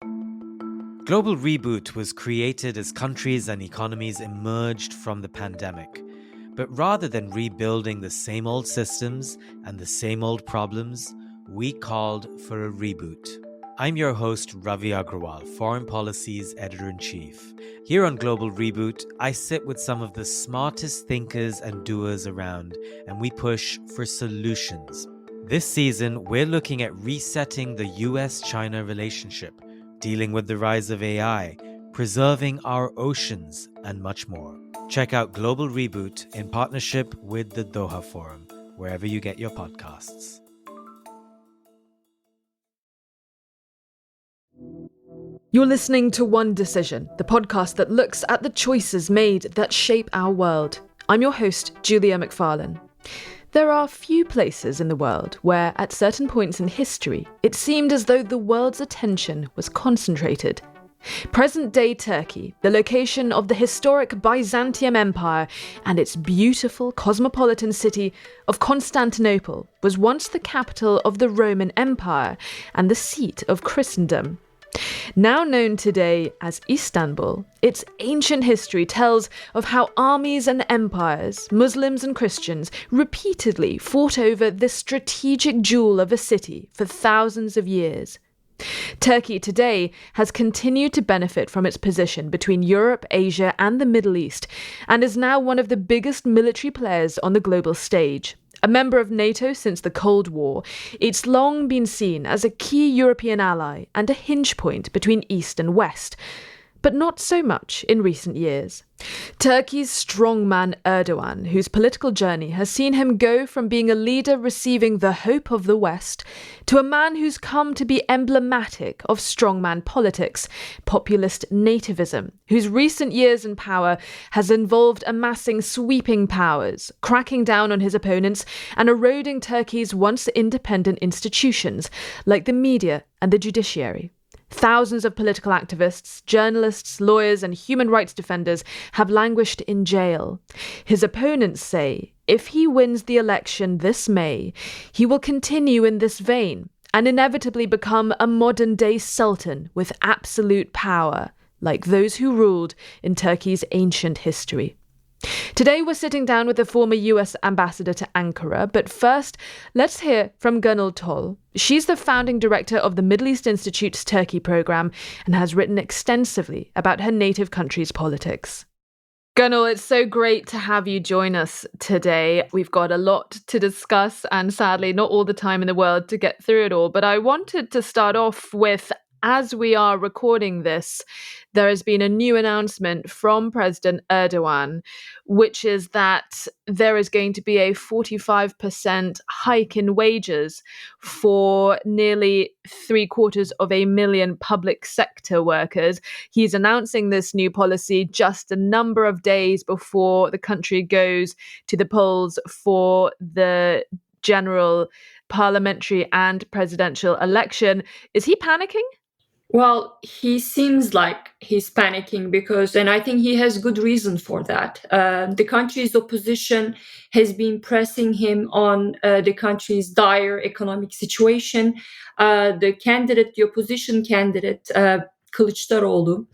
Global Reboot was created as countries and economies emerged from the pandemic. But rather than rebuilding the same old systems and the same old problems, we called for a reboot. I'm your host, Ravi Agrawal, Foreign Policy's Editor-in-Chief. Here on Global Reboot, I sit with some of the smartest thinkers and doers around, and we push for solutions. This season, we're looking at resetting the US-China relationship, dealing with the rise of AI, preserving our oceans, and much more. Check out Global Reboot in partnership with the Doha Forum, wherever you get your podcasts. You're listening to One Decision, the podcast that looks at the choices made that shape our world. I'm your host, Julia Macfarlane. There are few places in the world where, at certain points in history, it seemed as though the world's attention was concentrated. Present-day Turkey, the location of the historic Byzantium Empire and its beautiful cosmopolitan city of Constantinople, was once the capital of the Roman Empire and the seat of Christendom. Now known today as Istanbul, its ancient history tells of how armies and empires, Muslims and Christians, repeatedly fought over this strategic jewel of a city for thousands of years. Turkey today has continued to benefit from its position between Europe, Asia and the Middle East, and is now one of the biggest military players on the global stage. A member of NATO since the Cold War, it's long been seen as a key European ally and a hinge point between East and West, but not so much in recent years. Turkey's strongman Erdogan, whose political journey has seen him go from being a leader receiving the hope of the West to a man who's come to be emblematic of strongman politics, populist nativism, whose recent years in power has involved amassing sweeping powers, cracking down on his opponents, and eroding Turkey's once independent institutions like the media and the judiciary. Thousands of political activists, journalists, lawyers, and human rights defenders have languished in jail. His opponents say if he wins the election this May, he will continue in this vein and inevitably become a modern-day sultan with absolute power, like those who ruled in Turkey's ancient history. Today we're sitting down with the former US ambassador to Ankara, but first, let's hear from Gonul Tol. She's the founding director of the Middle East Institute's Turkey program and has written extensively about her native country's politics. Gonul, it's so great to have you join us today. We've got a lot to discuss and sadly not all the time in the world to get through it all, but I wanted to start off with, as we are recording this, there has been a new announcement from President Erdogan, which is that there is going to be a 45% hike in wages for nearly 750,000 public sector workers. He's announcing this new policy just a number of days before the country goes to the polls for the general parliamentary and presidential election. Is he panicking? Well, he seems like he's panicking and I think he has good reason for that. The country's opposition has been pressing him on the country's dire economic situation. The opposition candidate, Kilicdaroglu,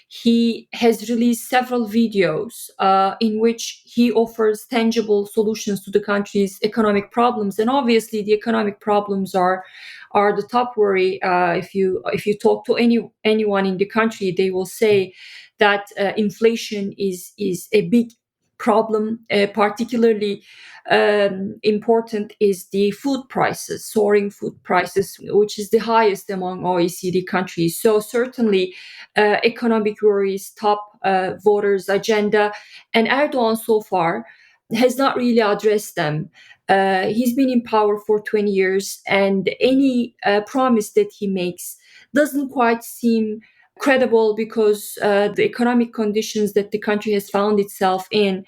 he has released several videos in which he offers tangible solutions to the country's economic problems. And obviously the economic problems are the top worry. If you talk to anyone in the country, they will say that inflation is a big problem. Particularly important is the food prices, soaring food prices, which is the highest among OECD countries. So certainly economic worries top voters' agenda, and Erdogan so far has not really addressed them. He's been in power for 20 years, and any promise that he makes doesn't quite seem credible because the economic conditions that the country has found itself in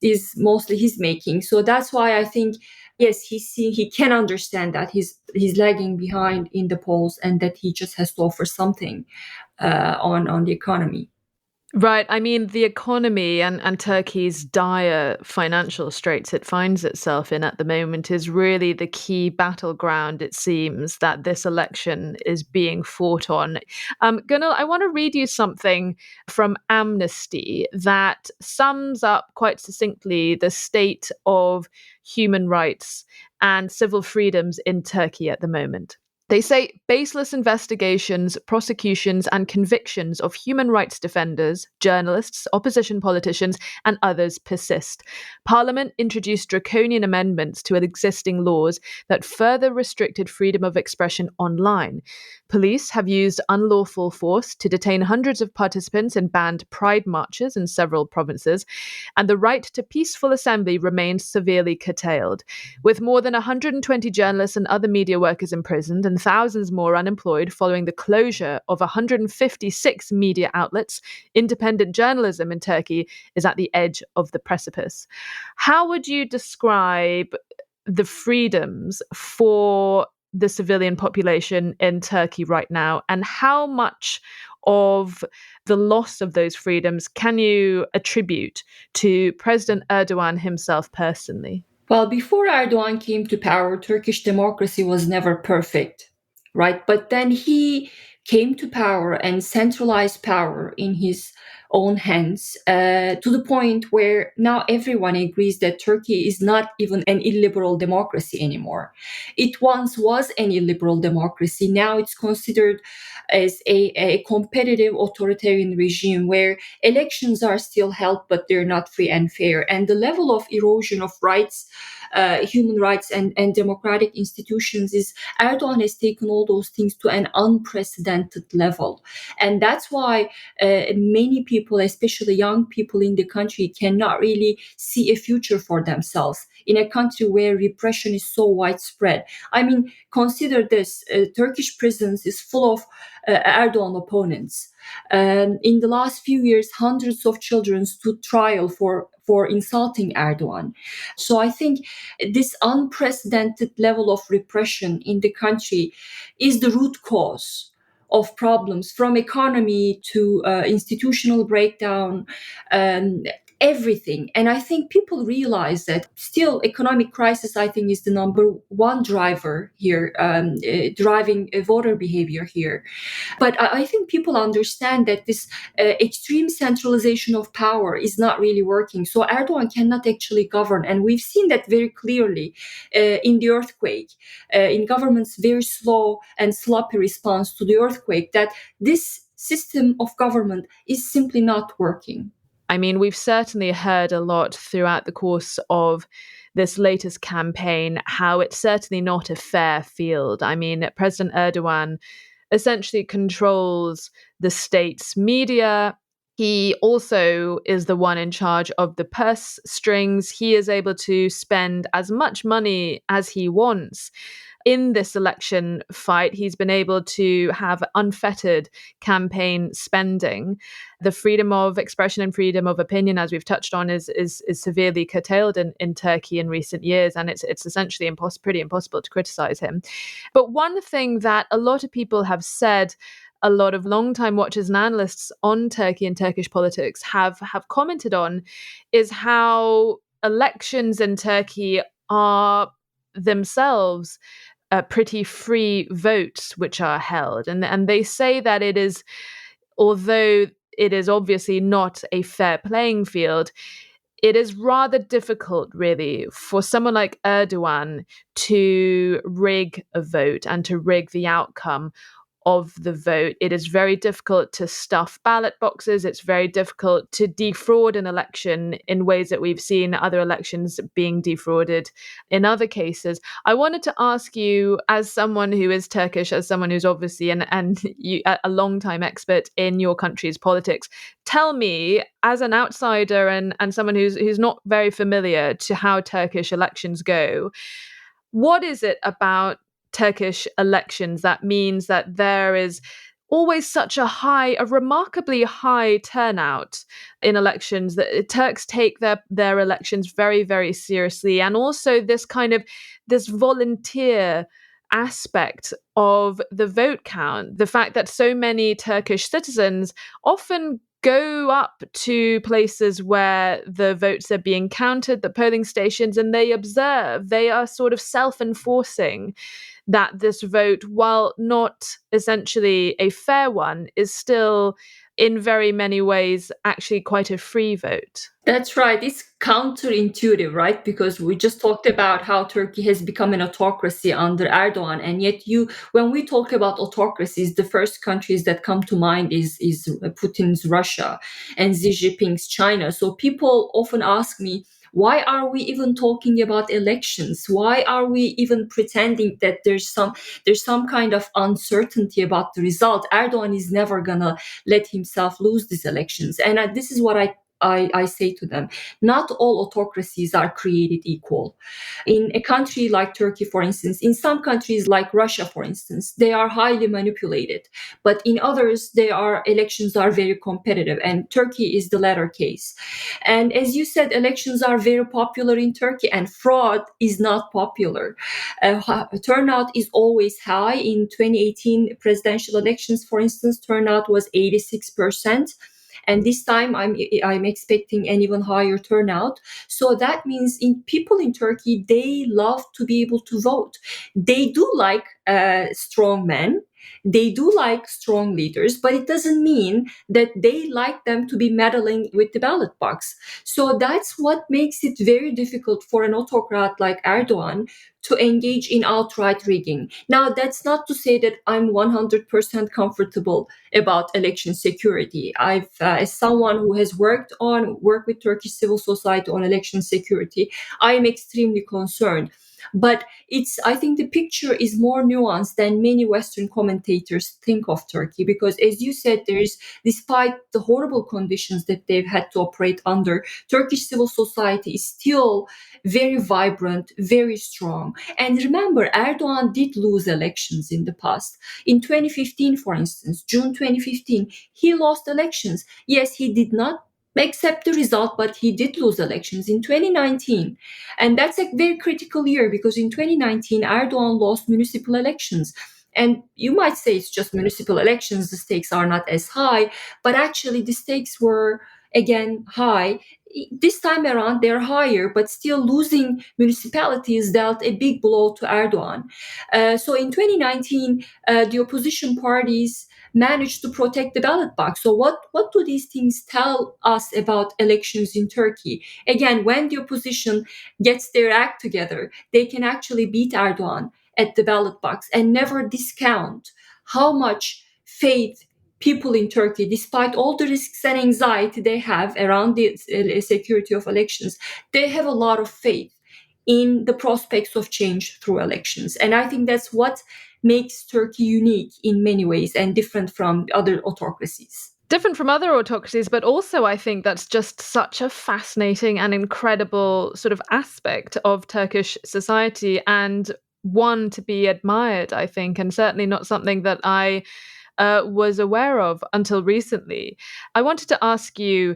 is mostly his making. So that's why I think, yes, he can understand that he's lagging behind in the polls and that he just has to offer something on the economy. Right. I mean, the economy and Turkey's dire financial straits it finds itself in at the moment is really the key battleground, it seems, that this election is being fought on. Gunnar, I want to read you something from Amnesty that sums up quite succinctly the state of human rights and civil freedoms in Turkey at the moment. They say baseless investigations, prosecutions, and convictions of human rights defenders, journalists, opposition politicians, and others persist. Parliament introduced draconian amendments to existing laws that further restricted freedom of expression online. Police have used unlawful force to detain hundreds of participants in banned pride marches in several provinces, and the right to peaceful assembly remains severely curtailed. With more than 120 journalists and other media workers imprisoned and thousands more unemployed following the closure of 156 media outlets, independent journalism in Turkey is at the edge of the precipice. How would you describe the freedoms for the civilian population in Turkey right now, and how much of the loss of those freedoms can you attribute to President Erdogan himself personally? Well, before Erdogan came to power, Turkish democracy was never perfect, right? But then he came to power and centralized power in his own hands to the point where now everyone agrees that Turkey is not even an illiberal democracy anymore. It once was an illiberal democracy. Now it's considered as a competitive authoritarian regime where elections are still held, but they're not free and fair. And the level of erosion of rights, human rights, and democratic institutions is Erdogan has taken all those things to an unprecedented level. And that's why many people, especially young people in the country, cannot really see a future for themselves in a country where repression is so widespread. I mean, consider this, Turkish prisons is full of Erdogan opponents. In the last few years, hundreds of children stood trial for insulting Erdogan. So I think this unprecedented level of repression in the country is the root cause of problems, from economy to institutional breakdown, everything. And I think people realize that still economic crisis, I think, is the number one driver here, driving voter behavior here. But I think people understand that this extreme centralization of power is not really working. So Erdogan cannot actually govern. And we've seen that very clearly in the earthquake, in government's very slow and sloppy response to the earthquake, that this system of government is simply not working. I mean, we've certainly heard a lot throughout the course of this latest campaign how it's certainly not a fair field. I mean, President Erdogan essentially controls the state's media. He also is the one in charge of the purse strings. He is able to spend as much money as he wants. In this election fight, he's been able to have unfettered campaign spending. The freedom of expression and freedom of opinion, as we've touched on, is severely curtailed in Turkey in recent years, and it's essentially pretty impossible to criticize him. But one thing that a lot of people have said, a lot of longtime watchers and analysts on Turkey and Turkish politics have commented on, is how elections in Turkey are themselves pretty free votes which are held. And they say that it is, although it is obviously not a fair playing field, it is rather difficult, really, for someone like Erdogan to rig a vote and to rig the outcome of the vote. It is very difficult to stuff ballot boxes. It's very difficult to defraud an election in ways that we've seen other elections being defrauded in other cases. I wanted to ask you, as someone who is Turkish, as someone who's obviously a long-time expert in your country's politics, tell me, as an outsider and someone who's not very familiar to how Turkish elections go, what is it about Turkish elections that means that there is always such a remarkably high turnout in elections, that Turks take their elections very, very seriously, and also this volunteer aspect of the vote count, the fact that so many Turkish citizens often go up to places where the votes are being counted, the polling stations, and they observe. They are sort of self-enforcing that this vote, while not essentially a fair one, is still in very many ways actually quite a free vote. That's right. It's counterintuitive, right? Because we just talked about how Turkey has become an autocracy under Erdogan, and yet when we talk about autocracies, the first countries that come to mind is Putin's Russia and Xi Jinping's China. So people often ask me, why are we even talking about elections? Why are we even pretending that there's some kind of uncertainty about the result? Erdogan is never gonna let himself lose these elections, and this is what I say to them. Not all autocracies are created equal. In a country like Turkey, for instance, in some countries like Russia, for instance, they are highly manipulated. But in others, elections are very competitive, and Turkey is the latter case. And as you said, elections are very popular in Turkey, and fraud is not popular. Turnout is always high. In 2018 presidential elections, for instance, turnout was 86%. And this time I'm expecting an even higher turnout. So that means people in Turkey, they love to be able to vote. They do like strong men. They do like strong leaders, but it doesn't mean that they like them to be meddling with the ballot box. So that's what makes it very difficult for an autocrat like Erdogan to engage in outright rigging. Now, that's not to say that I'm 100% comfortable about election security. As someone who has worked with Turkish civil society on election security, I am extremely concerned. But I think the picture is more nuanced than many Western commentators think of Turkey, because as you said, despite the horrible conditions that they've had to operate under, Turkish civil society is still very vibrant, very strong. And remember, Erdogan did lose elections in the past. In 2015, for instance, June 2015, he lost elections. Yes, he did not accept the result, but he did lose elections in 2019. And that's a very critical year, because in 2019, Erdogan lost municipal elections. And you might say it's just municipal elections, the stakes are not as high, but actually the stakes were, again, high. This time around, they're higher, but still losing municipalities dealt a big blow to Erdogan. So in 2019, the opposition parties managed to protect the ballot box. So what do these things tell us about elections in Turkey? Again, when the opposition gets their act together, they can actually beat Erdogan at the ballot box, and never discount how much faith people in Turkey, despite all the risks and anxiety they have around the security of elections, they have a lot of faith in the prospects of change through elections. And I think that's what makes Turkey unique in many ways and different from other autocracies. Different from other autocracies, but also I think that's just such a fascinating and incredible sort of aspect of Turkish society, and one to be admired, I think, and certainly not something that I was aware of until recently. I wanted to ask you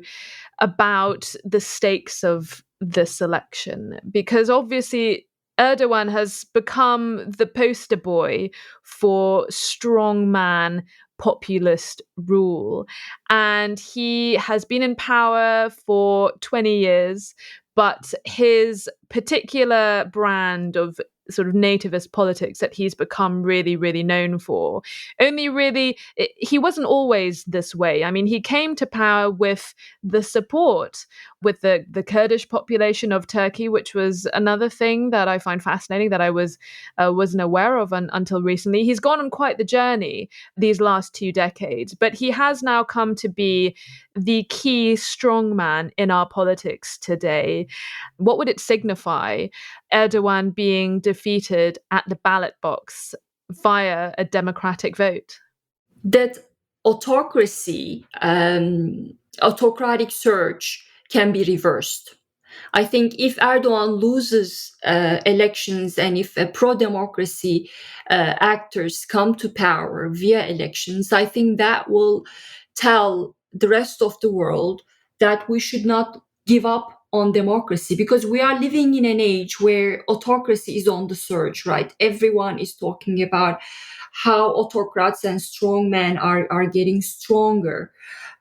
about the stakes of this election, because obviously Erdogan has become the poster boy for strongman populist rule. And he has been in power for 20 years, but his particular brand of sort of nativist politics that he's become really, really known for. He wasn't always this way. I mean, he came to power with the support with the Kurdish population of Turkey, which was another thing that I find fascinating that I wasn't aware of until recently. He's gone on quite the journey these last 2 decades, but he has now come to be the key strongman in our politics today. What would it signify, Erdogan being defeated at the ballot box via a democratic vote? That autocratic surge can be reversed. I think if Erdogan loses elections, and if pro-democracy actors come to power via elections, I think that will tell the rest of the world that we should not give up on democracy, because we are living in an age where autocracy is on the surge, right? Everyone is talking about how autocrats and strongmen are getting stronger.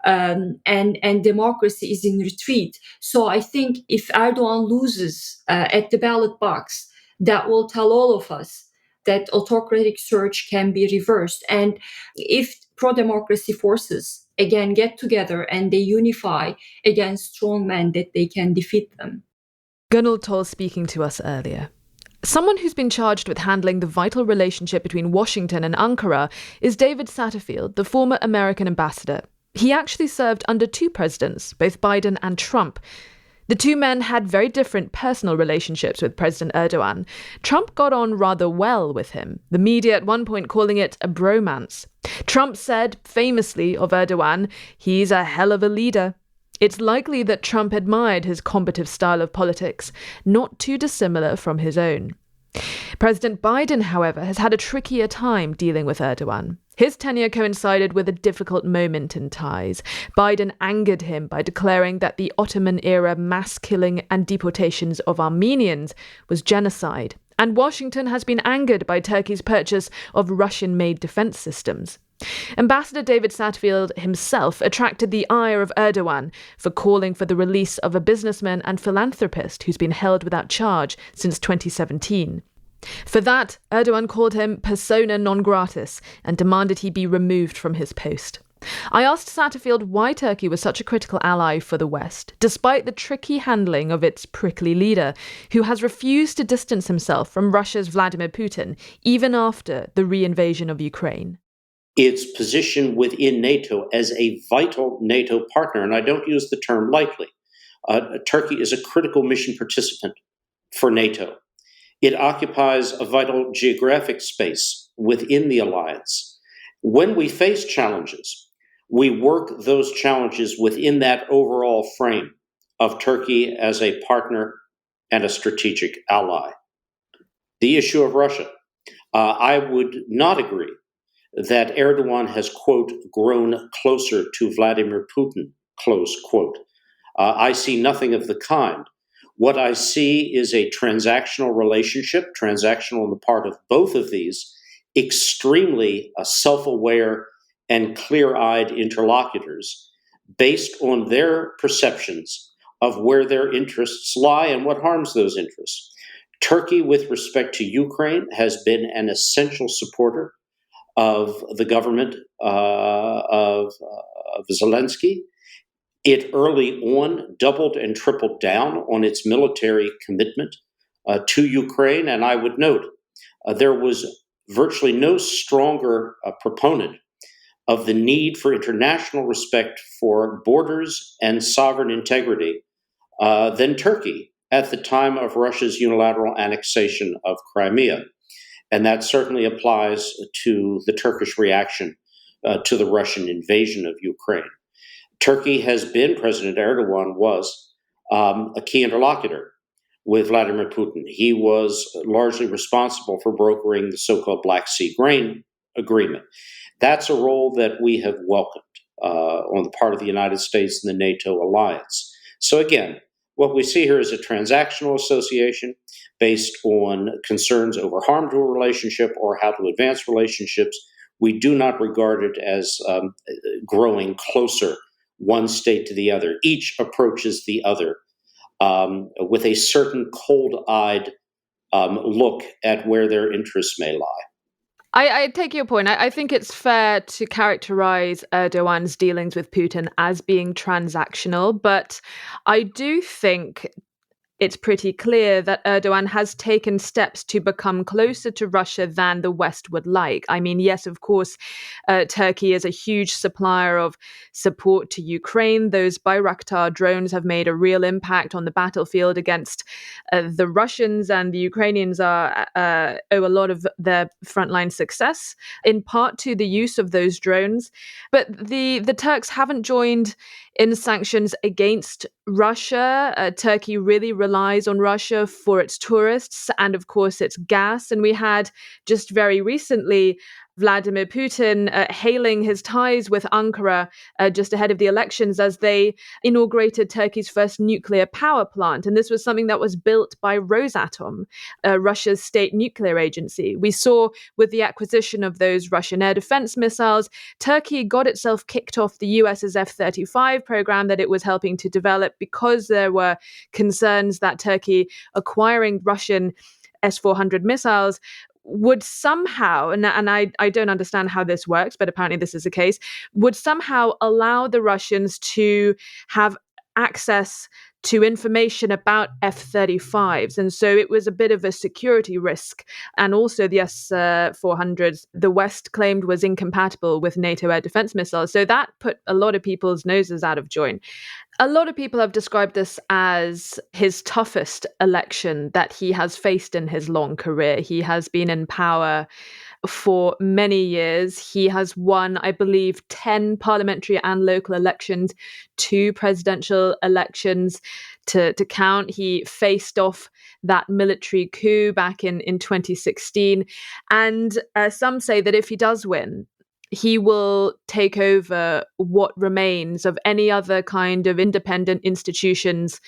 And democracy is in retreat. So I think if Erdogan loses at the ballot box, that will tell all of us that autocratic surge can be reversed. And if pro-democracy forces again get together and they unify against strongmen, that they can defeat them. Gonul Tol speaking to us earlier. Someone who's been charged with handling the vital relationship between Washington and Ankara is David Satterfield, the former American ambassador. He actually served under two presidents, both Biden and Trump. The two men had very different personal relationships with President Erdogan. Trump got on rather well with him, the media at one point calling it a bromance. Trump said, famously, of Erdogan, he's a hell of a leader. It's likely that Trump admired his combative style of politics, not too dissimilar from his own. President Biden, however, has had a trickier time dealing with Erdogan. His tenure coincided with a difficult moment in ties. Biden angered him by declaring that the Ottoman-era mass killing and deportations of Armenians was genocide. And Washington has been angered by Turkey's purchase of Russian-made defense systems. Ambassador David Satterfield himself attracted the ire of Erdogan for calling for the release of a businessman and philanthropist who's been held without charge since 2017. For that, Erdogan called him persona non gratis and demanded he be removed from his post. I asked Satterfield why Turkey was such a critical ally for the West, despite the tricky handling of its prickly leader, who has refused to distance himself from Russia's Vladimir Putin, even after the re-invasion of Ukraine. Its position within NATO as a vital NATO partner, and I don't use the term lightly. Turkey is a critical mission participant for NATO. It occupies a vital geographic space within the alliance. When we face challenges, we work those challenges within that overall frame of Turkey as a partner and a strategic ally. The issue of Russia, I would not agree that Erdogan has, quote, grown closer to Vladimir Putin, close quote. I see nothing of the kind. What I see is a transactional relationship, transactional on the part of both of these, extremely self-aware and clear-eyed interlocutors based on their perceptions of where their interests lie and what harms those interests. Turkey, with respect to Ukraine, has been an essential supporter of the government of Zelensky. It early on doubled and tripled down on its military commitment to Ukraine. And I would note there was virtually no stronger proponent of the need for international respect for borders and sovereign integrity than Turkey at the time of Russia's unilateral annexation of Crimea. And that certainly applies to the Turkish reaction to the Russian invasion of Ukraine. Turkey has been, President Erdogan was, a key interlocutor with Vladimir Putin. He was largely responsible for brokering the so-called Black Sea grain agreement. That's a role that we have welcomed on the part of the United States and the NATO alliance. So again, what we see here is a transactional association based on concerns over harm to a relationship or how to advance relationships. We do not regard it as growing closer one state to the other. Each approaches the other with a certain cold-eyed look at where their interests may lie. I take your point. I think it's fair to characterize Erdogan's dealings with Putin as being transactional, but I do think it's pretty clear that Erdogan has taken steps to become closer to Russia than the West would like. I mean, yes, of course, Turkey is a huge supplier of support to Ukraine. Those Bayraktar drones have made a real impact on the battlefield against the Russians, and the Ukrainians owe a lot of their frontline success, in part to the use of those drones. But the Turks haven't joined in sanctions against Russia. Turkey really relies on Russia for its tourists and, of course, its gas. And we had just very recently Vladimir Putin hailing his ties with Ankara just ahead of the elections as they inaugurated Turkey's first nuclear power plant. And this was something that was built by Rosatom, Russia's state nuclear agency. We saw with the acquisition of those Russian air defense missiles, Turkey got itself kicked off the US's F-35 program that it was helping to develop because there were concerns that Turkey acquiring Russian S-400 missiles would somehow, and I don't understand how this works, but apparently this is the case, would somehow allow the Russians to have access to information about F-35s. And so it was a bit of a security risk. And also the S-400s, the West claimed was incompatible with NATO air defense missiles. So that put a lot of people's noses out of joint. A lot of people have described this as his toughest election that he has faced in his long career. He has been in power for many years. He has won, I believe, 10 parliamentary and local elections, 2 presidential elections to count. He faced off that military coup back in 2016. And some say that if he does win, he will take over what remains of any other kind of independent institutions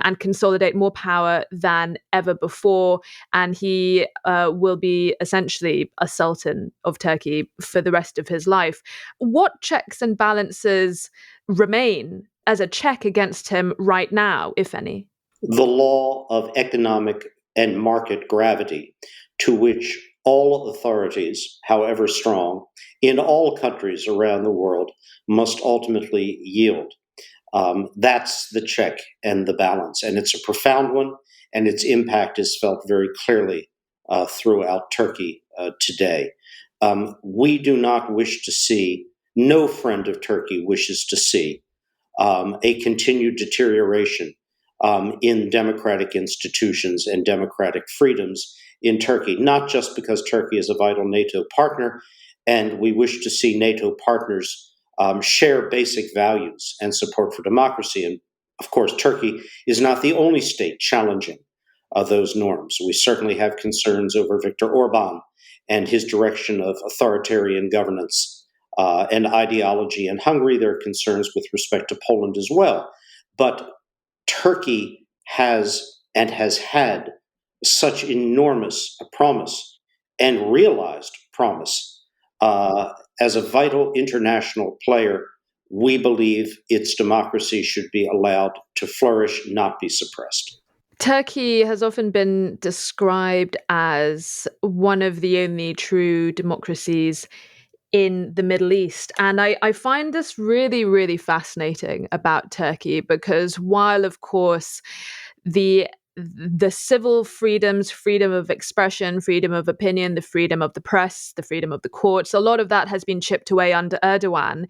and consolidate more power than ever before. And he will be essentially a sultan of Turkey for the rest of his life. What checks and balances remain as a check against him right now, if any? The law of economic and market gravity, to which all authorities, however strong, in all countries around the world must ultimately yield. That's the check and the balance. And it's a profound one, and its impact is felt very clearly throughout Turkey today. We do not wish to see, no friend of Turkey wishes to see, a continued deterioration in democratic institutions and democratic freedoms in Turkey, not just because Turkey is a vital NATO partner, and we wish to see NATO partners share basic values and support for democracy. And of course, Turkey is not the only state challenging those norms. We certainly have concerns over Viktor Orban and his direction of authoritarian governance and ideology in Hungary. There are concerns with respect to Poland as well. But Turkey has and has had such enormous promise and realized promise as a vital international player. We believe its democracy should be allowed to flourish, not be suppressed. Turkey has often been described as one of the only true democracies in the Middle East. And I find this really, really fascinating about Turkey, because while, of course, the civil freedoms, freedom of expression, freedom of opinion, the freedom of the press, the freedom of the courts, a lot of that has been chipped away under Erdogan.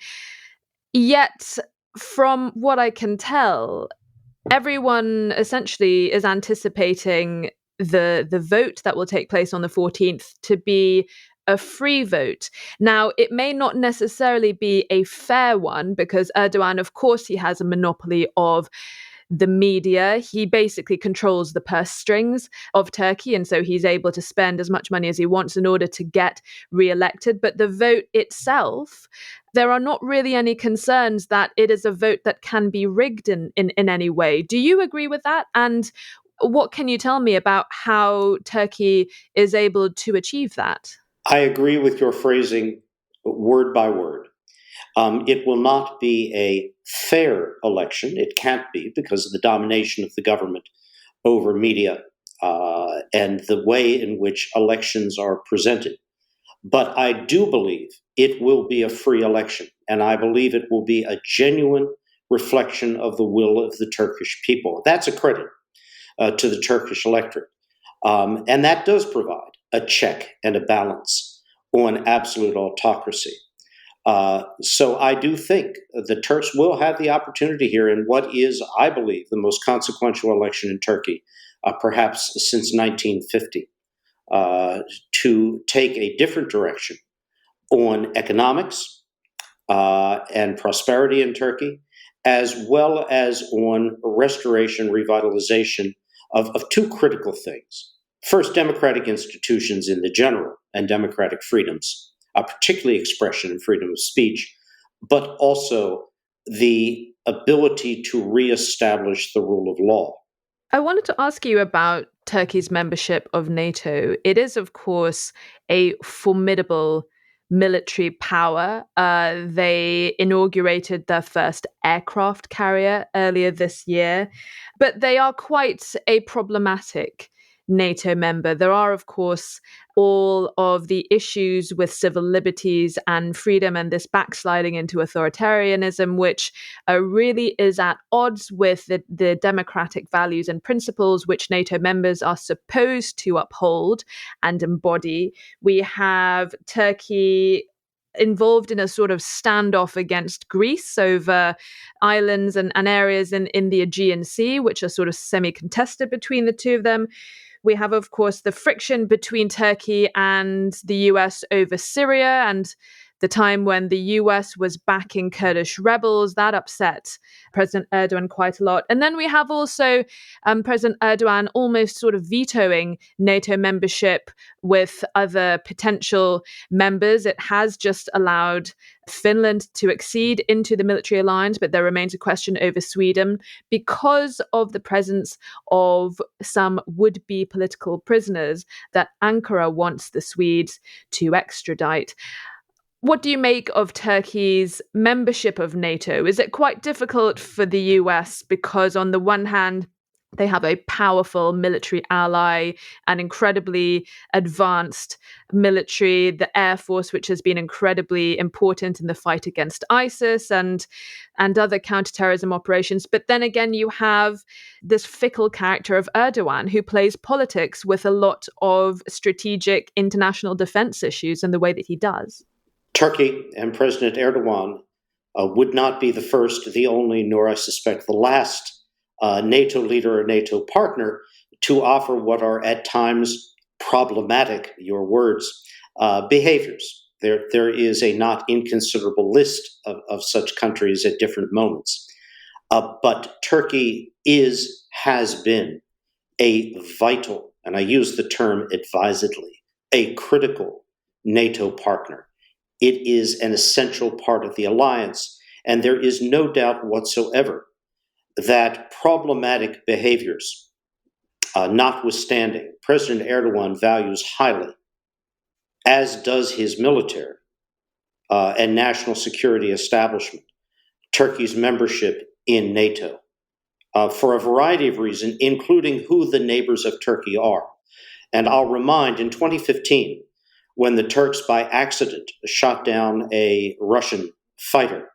Yet, from what I can tell, everyone essentially is anticipating the vote that will take place on the 14th to be a free vote. Now, it may not necessarily be a fair one, because Erdogan, of course, he has a monopoly of the media. He basically controls the purse strings of Turkey, and so he's able to spend as much money as he wants in order to get re-elected. But the vote itself, there are not really any concerns that it is a vote that can be rigged in any way. Do you agree with that? And what can you tell me about how Turkey is able to achieve that? I agree with your phrasing word by word. It will not be a fair election. It can't be, because of the domination of the government over media and the way in which elections are presented. But I do believe it will be a free election, and I believe it will be a genuine reflection of the will of the Turkish people. That's a credit to the Turkish electorate. And that does provide a check and a balance on absolute autocracy. So I do think the Turks will have the opportunity here in what is, I believe, the most consequential election in Turkey, perhaps since 1950, to take a different direction on economics and prosperity in Turkey, as well as on restoration, revitalization of 2 critical things. First, democratic institutions in the general and democratic freedoms particularly expression and freedom of speech, but also the ability to reestablish the rule of law. I wanted to ask you about Turkey's membership of NATO. It is, of course, a formidable military power. They inaugurated their first aircraft carrier earlier this year, but they are quite a problematic NATO member. There are, of course, all of the issues with civil liberties and freedom and this backsliding into authoritarianism, which really is at odds with the democratic values and principles which NATO members are supposed to uphold and embody. We have Turkey involved in a sort of standoff against Greece over islands and areas in the Aegean Sea, which are sort of semi-contested between the two of them. We have, of course, the friction between Turkey and the US over Syria and the time when the US was backing Kurdish rebels. That upset President Erdogan quite a lot. And then we have also President Erdogan almost sort of vetoing NATO membership with other potential members. It has just allowed Finland to accede into the military alliance, but there remains a question over Sweden because of the presence of some would-be political prisoners that Ankara wants the Swedes to extradite. What do you make of Turkey's membership of NATO? Is it quite difficult for the US because on the one hand, they have a powerful military ally, an incredibly advanced military, the Air Force, which has been incredibly important in the fight against ISIS and other counterterrorism operations. But then again, you have this fickle character of Erdogan, who plays politics with a lot of strategic international defense issues in the way that he does. Turkey and President Erdogan would not be the first, the only, nor I suspect the last NATO leader or NATO partner to offer what are at times problematic, your words, behaviors. There is a not inconsiderable list of such countries at different moments. But Turkey has been a vital, and I use the term advisedly, a critical NATO partner. It is an essential part of the alliance, and there is no doubt whatsoever that problematic behaviors, notwithstanding, President Erdogan values highly, as does his military and national security establishment, Turkey's membership in NATO, for a variety of reasons, including who the neighbors of Turkey are. And I'll remind, in 2015, when the Turks by accident shot down a Russian fighter,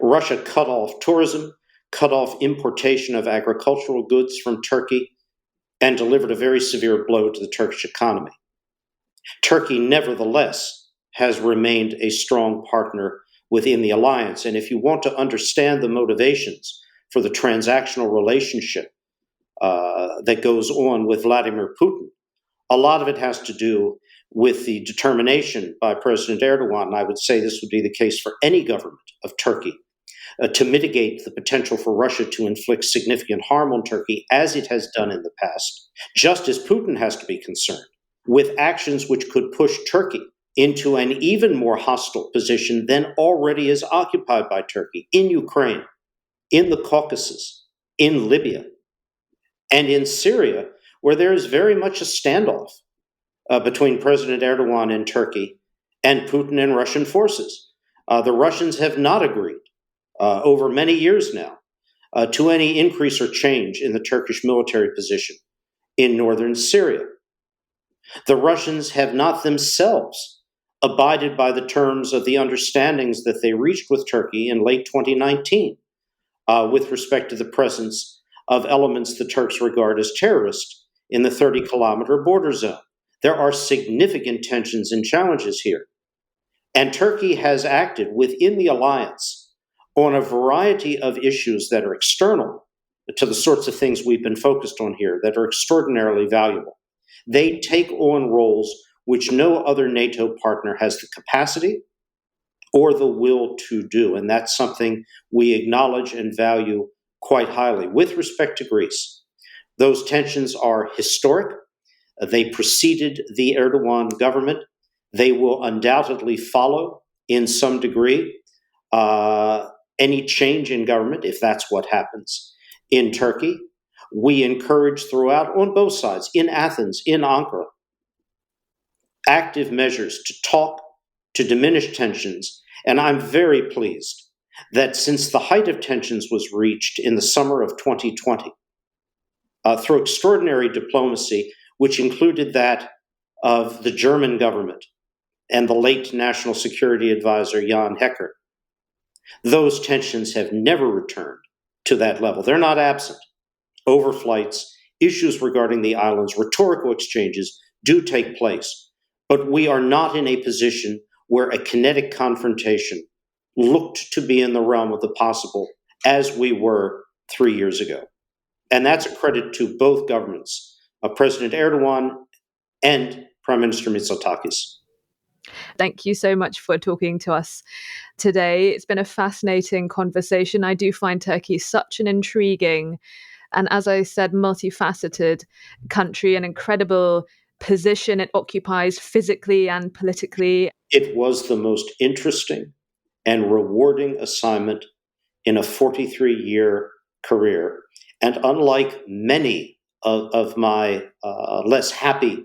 Russia cut off tourism, cut off importation of agricultural goods from Turkey, and delivered a very severe blow to the Turkish economy. Turkey, nevertheless, has remained a strong partner within the alliance. And if you want to understand the motivations for the transactional relationship that goes on with Vladimir Putin, a lot of it has to do with the determination by President Erdogan, and I would say this would be the case for any government of Turkey, to mitigate the potential for Russia to inflict significant harm on Turkey, as it has done in the past, just as Putin has to be concerned with actions which could push Turkey into an even more hostile position than already is occupied by Turkey in Ukraine, in the Caucasus, in Libya, and in Syria, where there is very much a standoff between President Erdogan and Turkey and Putin and Russian forces. The Russians have not agreed over many years now to any increase or change in the Turkish military position in northern Syria. The Russians have not themselves abided by the terms of the understandings that they reached with Turkey in late 2019 with respect to the presence of elements the Turks regard as terrorist in the 30-kilometer border zone. There are significant tensions and challenges here. And Turkey has acted within the alliance on a variety of issues that are external to the sorts of things we've been focused on here that are extraordinarily valuable. They take on roles which no other NATO partner has the capacity or the will to do. And that's something we acknowledge and value quite highly. With respect to Greece, those tensions are historic. They preceded the Erdogan government. They will undoubtedly follow in some degree any change in government, if that's what happens in Turkey. We encourage throughout, on both sides, in Athens, in Ankara, active measures to talk, to diminish tensions. And I'm very pleased that since the height of tensions was reached in the summer of 2020, through extraordinary diplomacy, which included that of the German government and the late National Security Advisor Jan Hecker, those tensions have never returned to that level. They're not absent. Overflights, issues regarding the islands, rhetorical exchanges do take place. But we are not in a position where a kinetic confrontation looked to be in the realm of the possible as we were 3 years ago. And that's a credit to both governments, President Erdogan and Prime Minister Mitsotakis. Thank you so much for talking to us today. It's been a fascinating conversation. I do find Turkey such an intriguing and, as I said, multifaceted country, an incredible position it occupies physically and politically. It was the most interesting and rewarding assignment in a 43-year career. And unlike many of my less happy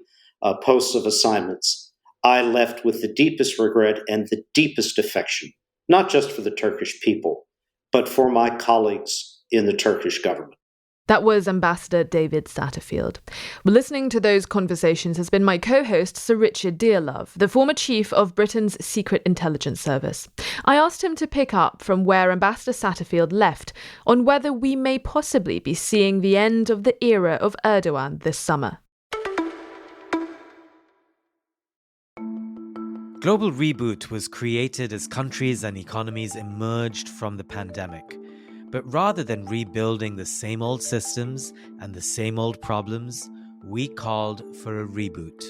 posts of assignments, I left with the deepest regret and the deepest affection, not just for the Turkish people, but for my colleagues in the Turkish government. That was Ambassador David Satterfield. Well, listening to those conversations has been my co-host, Sir Richard Dearlove, the former chief of Britain's Secret Intelligence Service. I asked him to pick up from where Ambassador Satterfield left on whether we may possibly be seeing the end of the era of Erdogan this summer. Global Reboot was created as countries and economies emerged from the pandemic. But rather than rebuilding the same old systems and the same old problems, we called for a reboot.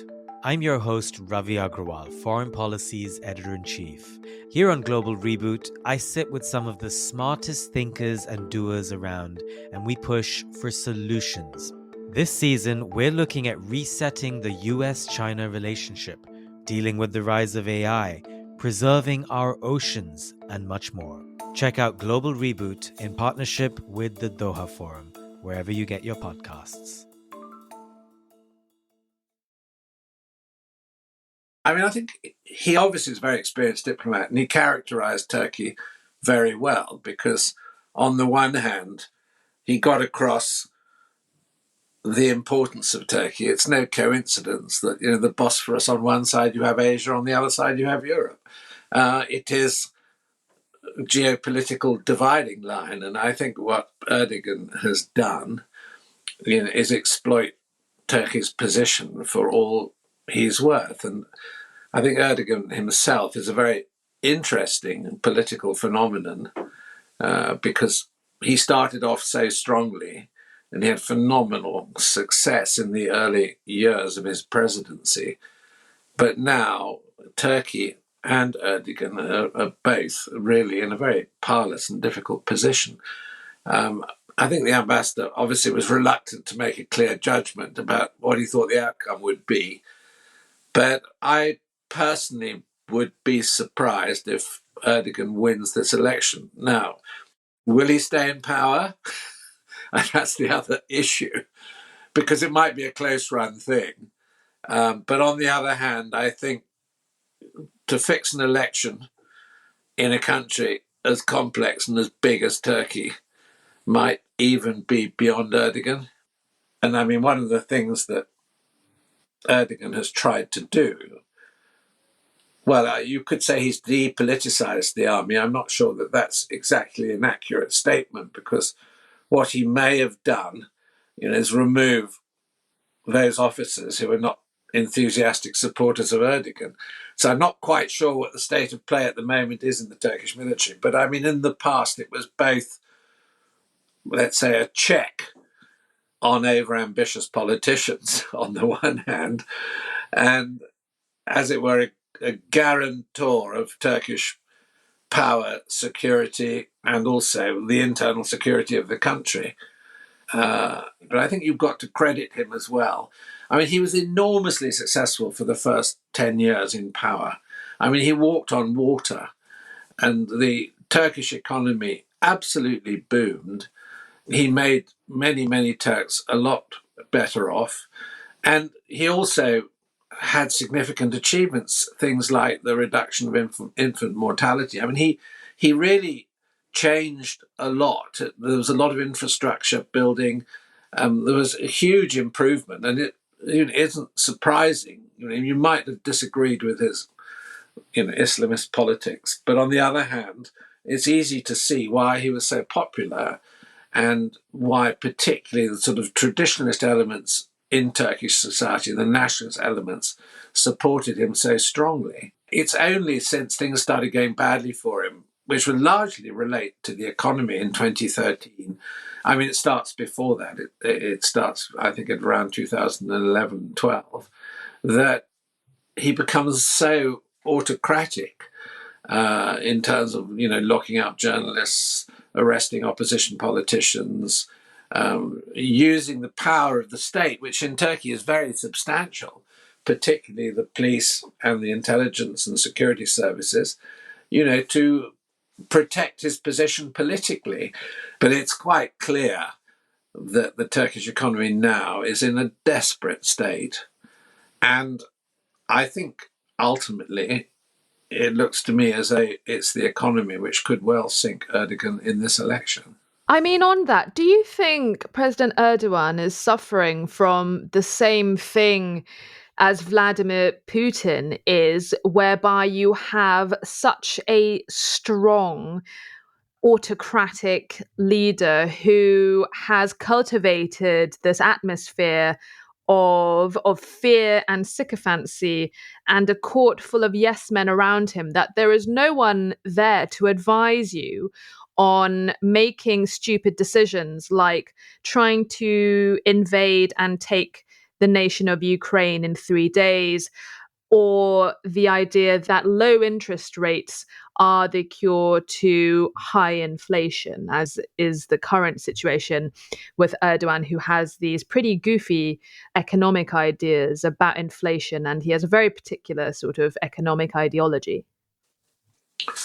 I'm your host, Ravi Agrawal, Foreign Policy's Editor-in-Chief. Here on Global Reboot, I sit with some of the smartest thinkers and doers around, and we push for solutions. This season, we're looking at resetting the US-China relationship, dealing with the rise of AI, preserving our oceans, and much more. Check out Global Reboot in partnership with the Doha Forum, wherever you get your podcasts. I mean, I think he obviously is a very experienced diplomat, and he characterized Turkey very well because, on the one hand, he got across the importance of Turkey. It's no coincidence that, the Bosphorus on one side you have Asia, on the other side you have Europe. It is geopolitical dividing line, and I think what Erdogan has done is exploit Turkey's position for all he's worth. And I think Erdogan himself is a very interesting political phenomenon because he started off so strongly and he had phenomenal success in the early years of his presidency. But now Turkey and Erdogan are both really in a very powerless and difficult position. I think the ambassador obviously was reluctant to make a clear judgment about what he thought the outcome would be. But I personally would be surprised if Erdogan wins this election. Now, will he stay in power? That's the other issue, because it might be a close-run thing. But on the other hand, I think to fix an election in a country as complex and as big as Turkey might even be beyond Erdogan. And I mean, one of the things that Erdogan has tried to do, well, you could say he's depoliticized the army. I'm not sure that that's exactly an accurate statement, because what he may have done, is remove those officers who are not enthusiastic supporters of Erdogan. So I'm not quite sure what the state of play at the moment is in the Turkish military. But I mean, in the past, it was both, let's say, a check on overambitious politicians on the one hand, and, as it were, a guarantor of Turkish power, security, and also the internal security of the country. But I think you've got to credit him as well. I mean, he was enormously successful for the first 10 years in power. I mean, he walked on water, and the Turkish economy absolutely boomed. He made many, many Turks a lot better off. And he also had significant achievements, things like the reduction of infant mortality. I mean, he really changed a lot. There was a lot of infrastructure building. There was a huge improvement, and it isn't surprising. You might have disagreed with his Islamist politics, but on the other hand, it's easy to see why he was so popular and why particularly the sort of traditionalist elements in Turkish society, the nationalist elements, supported him so strongly. It's only since things started going badly for him, which would largely relate to the economy in 2013. I mean, it starts before that. It starts, I think, at around 2011, 12, that he becomes so autocratic in terms of, locking up journalists, arresting opposition politicians, using the power of the state, which in Turkey is very substantial, particularly the police and the intelligence and security services, to protect his position politically. But it's quite clear that the Turkish economy now is in a desperate state. And I think ultimately it looks to me as though it's the economy which could well sink Erdogan in this election. I mean, on that, do you think President Erdogan is suffering from the same thing as Vladimir Putin is, whereby you have such a strong autocratic leader who has cultivated this atmosphere of fear and sycophancy and a court full of yes men around him, that there is no one there to advise you on making stupid decisions like trying to invade and take the nation of Ukraine in 3 days, or the idea that low interest rates are the cure to high inflation, as is the current situation with Erdogan, who has these pretty goofy economic ideas about inflation, and he has a very particular sort of economic ideology.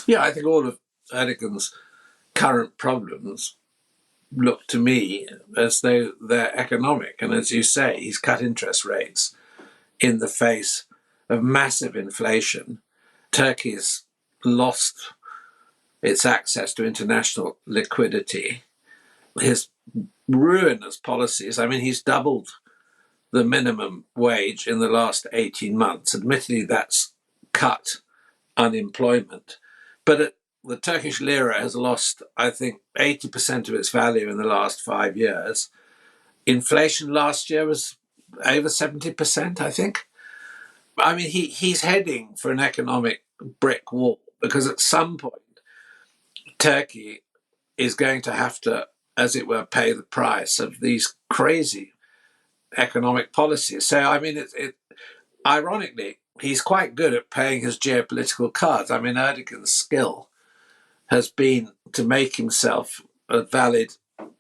Yeah, I think all of Erdogan's current problems look to me as though they're economic. And as you say, he's cut interest rates in the face of massive inflation. Turkey's lost its access to international liquidity. His ruinous policies, I mean, he's doubled the minimum wage in the last 18 months. Admittedly, that's cut unemployment. But the Turkish lira has lost, I think, 80% of its value in the last 5 years. Inflation last year was over 70%, I think. I mean, he's heading for an economic brick wall because at some point, Turkey is going to have to, as it were, pay the price of these crazy economic policies. So, I mean, ironically, he's quite good at playing his geopolitical cards. I mean, Erdogan's skill has been to make himself a valid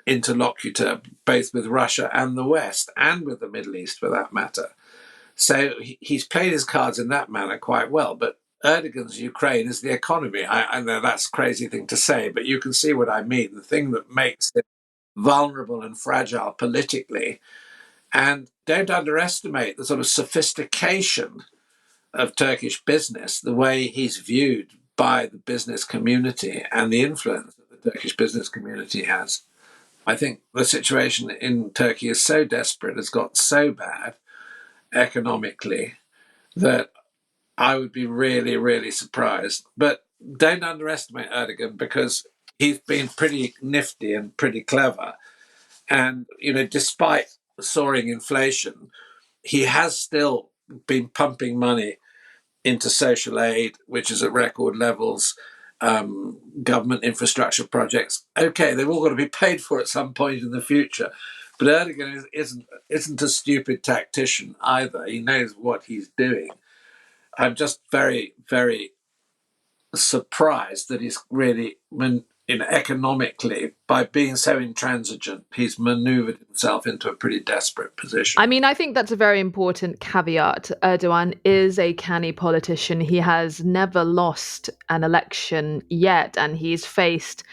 interlocutor both with Russia and the West, and with the Middle East for that matter. So he's played his cards in that manner quite well. But Erdogan's Ukraine is the economy. I know that's a crazy thing to say, but you can see what I mean. The thing that makes him vulnerable and fragile politically. And don't underestimate the sort of sophistication of Turkish business, the way he's viewed by the business community and the influence that the Turkish business community has. I think the situation in Turkey is so desperate, it's got so bad economically, that I would be really, really surprised. But don't underestimate Erdogan, because he's been pretty nifty and pretty clever. And, despite soaring inflation, he has still been pumping money into social aid, which is at record levels, government infrastructure projects. Okay, they've all got to be paid for at some point in the future. But Erdogan isn't a stupid tactician either. He knows what he's doing. I'm just very, very surprised that he's really economically, by being so intransigent, he's maneuvered himself into a pretty desperate position. I mean, I think that's a very important caveat. Erdogan is a canny politician. He has never lost an election yet, and he's faced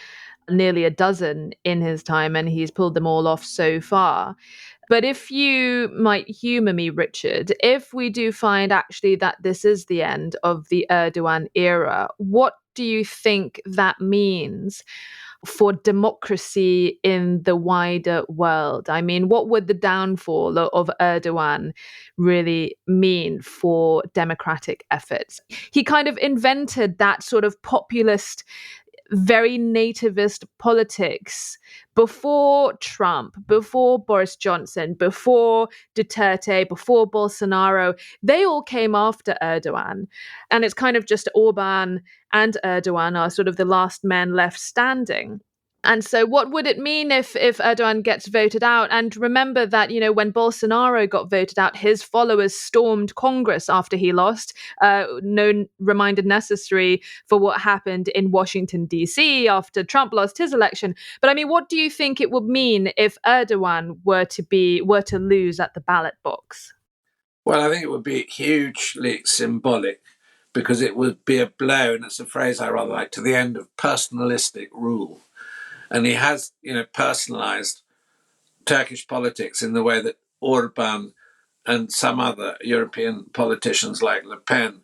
nearly a dozen in his time, and he's pulled them all off so far. But if you might humour me, Richard, if we do find actually that this is the end of the Erdogan era, what do you think that means for democracy in the wider world? I mean, what would the downfall of Erdogan really mean for democratic efforts? He kind of invented that sort of populist, very nativist politics before Trump, before Boris Johnson, before Duterte, before Bolsonaro. They all came after Erdogan. And it's kind of just Orban and Erdogan are sort of the last men left standing. And so what would it mean if Erdogan gets voted out? And remember that, you know, when Bolsonaro got voted out, his followers stormed Congress after he lost. No reminder necessary for what happened in Washington, D.C. after Trump lost his election. But I mean, what do you think it would mean if Erdogan were to lose at the ballot box? Well, I think it would be hugely symbolic, because it would be a blow, and it's a phrase I rather like, to the end of personalistic rule. And he has, personalized Turkish politics in the way that Orban and some other European politicians like Le Pen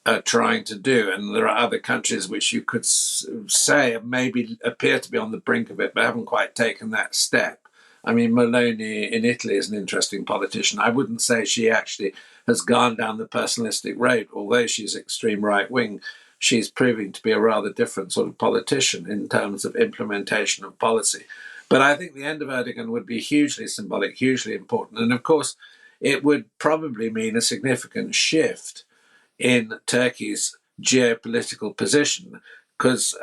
are trying to do. And there are other countries which you could say maybe appear to be on the brink of it, but haven't quite taken that step. I mean, Meloni in Italy is an interesting politician. I wouldn't say she actually has gone down the personalistic road, although she's extreme right-wing. She's proving to be a rather different sort of politician in terms of implementation of policy. But I think the end of Erdogan would be hugely symbolic, hugely important. And of course, it would probably mean a significant shift in Turkey's geopolitical position, because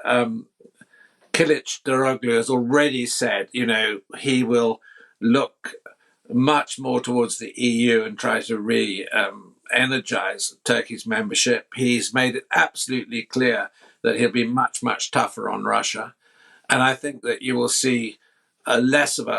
Kilicdaroglu has already said, he will look much more towards the EU and try to energize Turkey's membership. He's made it absolutely clear that he'll be much, much tougher on Russia. And I think that you will see less of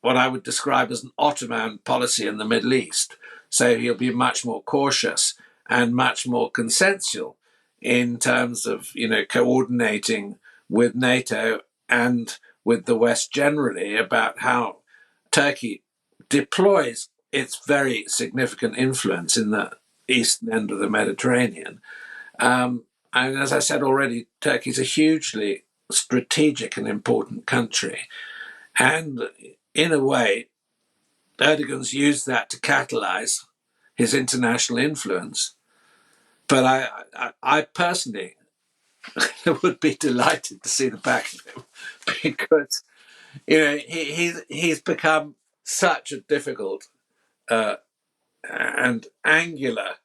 what I would describe as an Ottoman policy in the Middle East. So he'll be much more cautious and much more consensual in terms of, coordinating with NATO and with the West generally about how Turkey deploys its very significant influence in the eastern end of the Mediterranean. And as I said already, Turkey is a hugely strategic and important country. And in a way, Erdogan's used that to catalyze his international influence. But I personally would be delighted to see the back of him, because he's become such a difficult and angular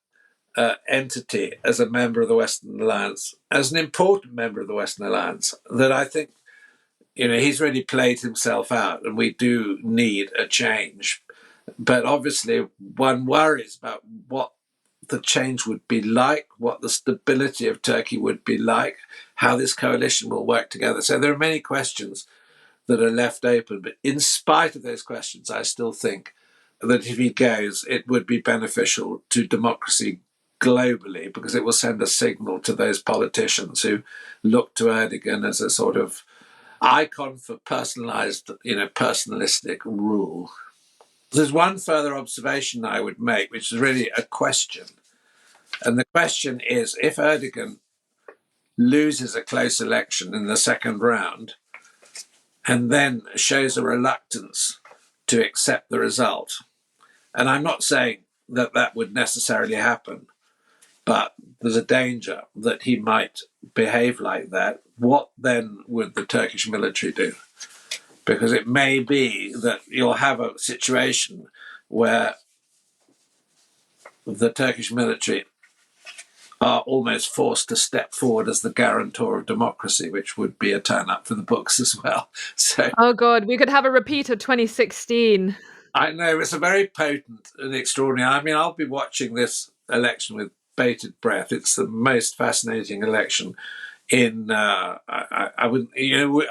entity as a member of the Western Alliance, as an important member of the Western Alliance, that I think he's really played himself out, and we do need a change. But obviously, one worries about what the change would be like, what the stability of Turkey would be like, how this coalition will work together. So there are many questions that are left open. But in spite of those questions, I still think that if he goes, it would be beneficial to democracy globally, because it will send a signal to those politicians who look to Erdogan as a sort of icon for personalized, personalistic rule. There's one further observation I would make, which is really a question. And the question is, if Erdogan loses a close election in the second round and then shows a reluctance to accept the result, and I'm not saying that that would necessarily happen, but there's a danger that he might behave like that, what then would the Turkish military do? Because it may be that you'll have a situation where the Turkish military are almost forced to step forward as the guarantor of democracy, which would be a turn up for the books as well. So, oh God, we could have a repeat of 2016. I know, it's a very potent and extraordinary. I mean, I'll be watching this election with bated breath. It's the most fascinating election in I wouldn't,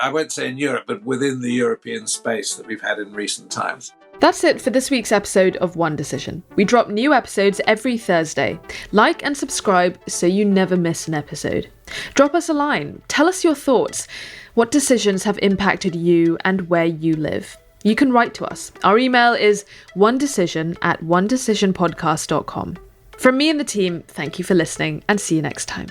I won't say in Europe, but within the European space that we've had in recent times. That's it for this week's episode of One Decision. We drop new episodes every Thursday. Like and subscribe so you never miss an episode. Drop us a line. Tell us your thoughts. What decisions have impacted you and where you live? You can write to us. Our email is onedecision@onedecisionpodcast.com. From me and the team, thank you for listening and see you next time.